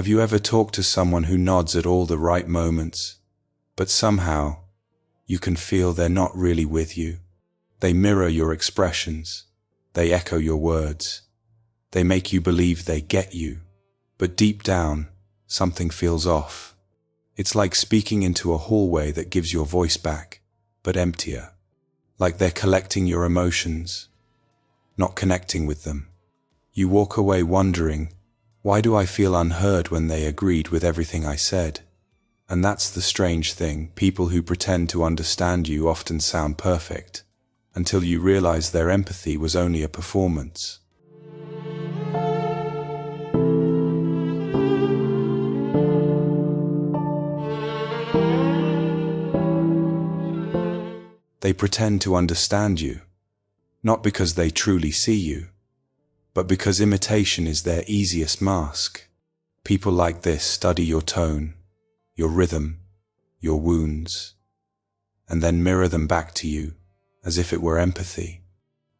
Have you ever talked to someone who nods at all the right moments, but somehow you can feel they're not really with you? They mirror your expressions, they echo your words, they make you believe they get you, but deep down, something feels off. It's like speaking into a hallway that gives your voice back, but emptier. Like they're collecting your emotions, not connecting with them. You walk away wondering, why do I feel unheard when they agreed with everything I said? And that's the strange thing. People who pretend to understand you often sound perfect, until you realize their empathy was only a performance. They pretend to understand you, not because they truly see you, but because imitation is their easiest mask. People like this study your tone, your rhythm, your wounds, and then mirror them back to you as if it were empathy.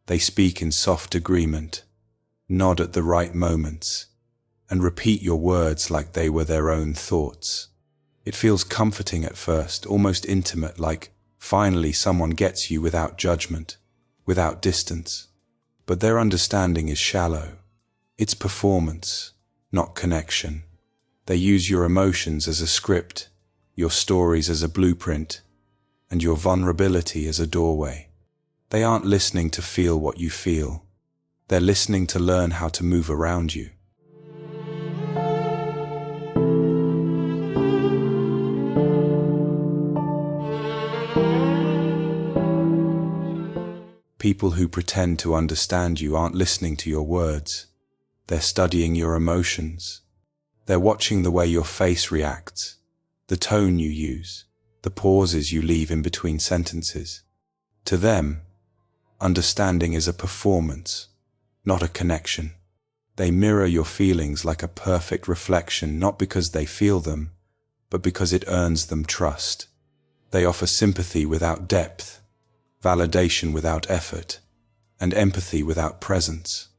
They speak in soft agreement, nod at the right moments, and repeat your words like they were their own thoughts. It feels comforting at first, almost intimate, like finally someone gets you without judgment, without distance. But their understanding is shallow. It's performance, not connection. They use your emotions as a script, your stories as a blueprint, and your vulnerability as a doorway. They aren't listening to feel what you feel. They're listening to learn how to move around you. People who pretend to understand you aren't listening to your words. They're studying your emotions. They're watching the way your face reacts, the tone you use, the pauses you leave in between sentences. To them, understanding is a performance, not a connection. They mirror your feelings like a perfect reflection, not because they feel them, but because it earns them trust. They offer sympathy without depth, validation without effort, and empathy without presence.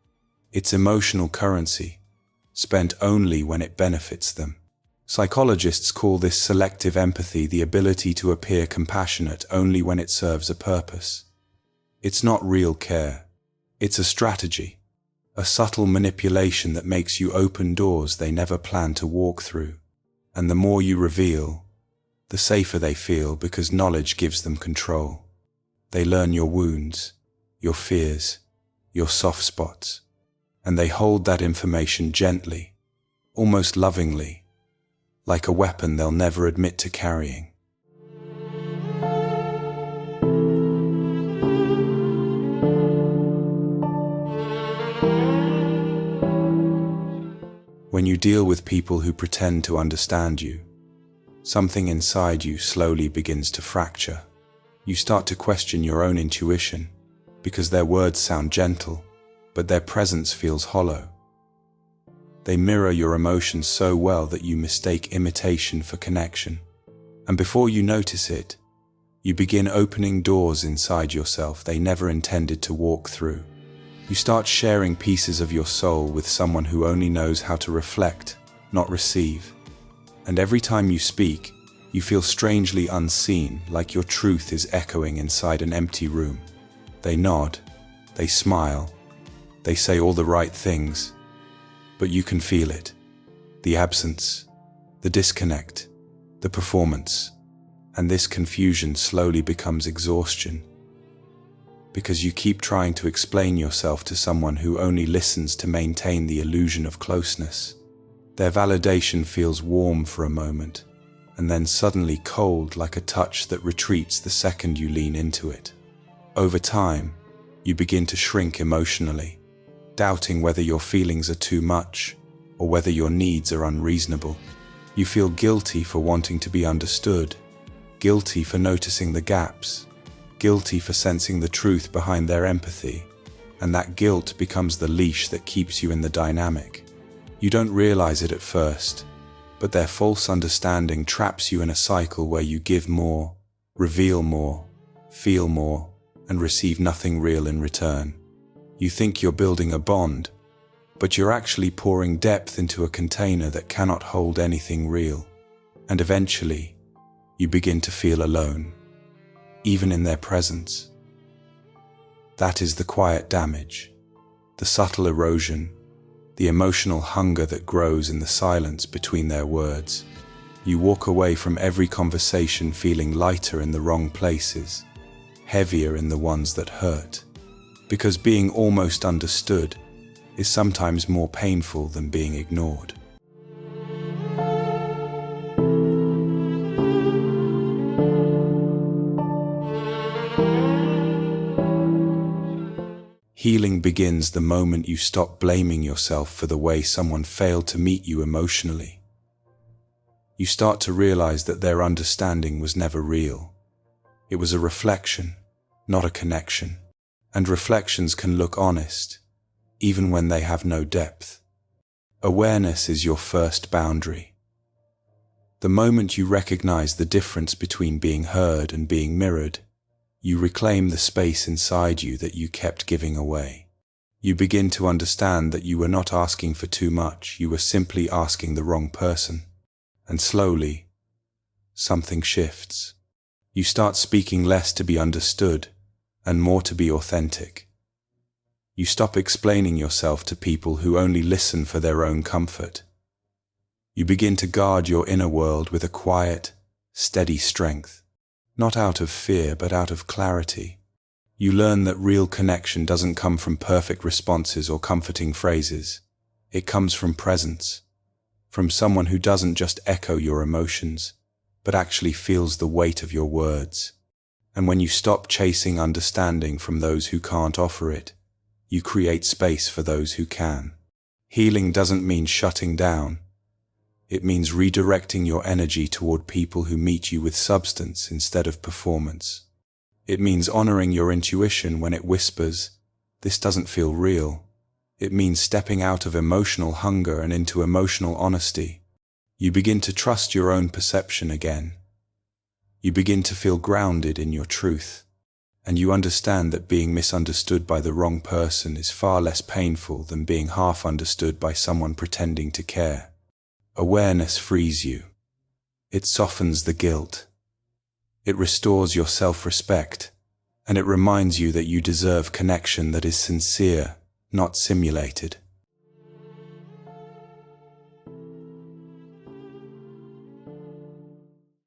It's emotional currency, spent only when it benefits them. Psychologists call this selective empathy, the ability to appear compassionate only when it serves a purpose. It's not real care. It's a strategy, a subtle manipulation that makes you open doors they never planned to walk through. And the more you reveal, the safer they feel, because knowledge gives them control. They learn your wounds, your fears, your soft spots, and they hold that information gently, almost lovingly, like a weapon they'll never admit to carrying. When you deal with people who pretend to understand you, something inside you slowly begins to fracture. You start to question your own intuition, because their words sound gentle, but their presence feels hollow. They mirror your emotions so well that you mistake imitation for connection. And before you notice it, you begin opening doors inside yourself they never intended to walk through. You start sharing pieces of your soul with someone who only knows how to reflect, not receive. And every time you speak, you feel strangely unseen, like your truth is echoing inside an empty room. They nod, they smile, they say all the right things, but you can feel it. The absence, the disconnect, the performance, and this confusion slowly becomes exhaustion. Because you keep trying to explain yourself to someone who only listens to maintain the illusion of closeness. Their validation feels warm for a moment, and then suddenly cold, like a touch that retreats the second you lean into it. Over time, you begin to shrink emotionally, doubting whether your feelings are too much or whether your needs are unreasonable. You feel guilty for wanting to be understood, guilty for noticing the gaps, guilty for sensing the truth behind their empathy, and that guilt becomes the leash that keeps you in the dynamic. You don't realize it at first, but their false understanding traps you in a cycle where you give more, reveal more, feel more, and receive nothing real in return. You think you're building a bond, but you're actually pouring depth into a container that cannot hold anything real. And eventually, you begin to feel alone, even in their presence. That is the quiet damage, the subtle erosion, the emotional hunger that grows in the silence between their words. You walk away from every conversation feeling lighter in the wrong places, heavier in the ones that hurt, because being almost understood is sometimes more painful than being ignored. Healing begins the moment you stop blaming yourself for the way someone failed to meet you emotionally. You start to realize that their understanding was never real. It was a reflection, not a connection. And reflections can look honest, even when they have no depth. Awareness is your first boundary. The moment you recognize the difference between being heard and being mirrored, you reclaim the space inside you that you kept giving away. You begin to understand that you were not asking for too much, you were simply asking the wrong person. And slowly, something shifts. You start speaking less to be understood and more to be authentic. You stop explaining yourself to people who only listen for their own comfort. You begin to guard your inner world with a quiet, steady strength, not out of fear but out of clarity. You learn that real connection doesn't come from perfect responses or comforting phrases. It comes from presence, from someone who doesn't just echo your emotions, but actually feels the weight of your words. And when you stop chasing understanding from those who can't offer it, you create space for those who can. Healing doesn't mean shutting down. It means redirecting your energy toward people who meet you with substance instead of performance. It means honoring your intuition when it whispers, "This doesn't feel real." It means stepping out of emotional hunger and into emotional honesty. You begin to trust your own perception again. You begin to feel grounded in your truth, and you understand that being misunderstood by the wrong person is far less painful than being half understood by someone pretending to care. Awareness frees you. It softens the guilt. It restores your self-respect, and it reminds you that you deserve connection that is sincere, not simulated.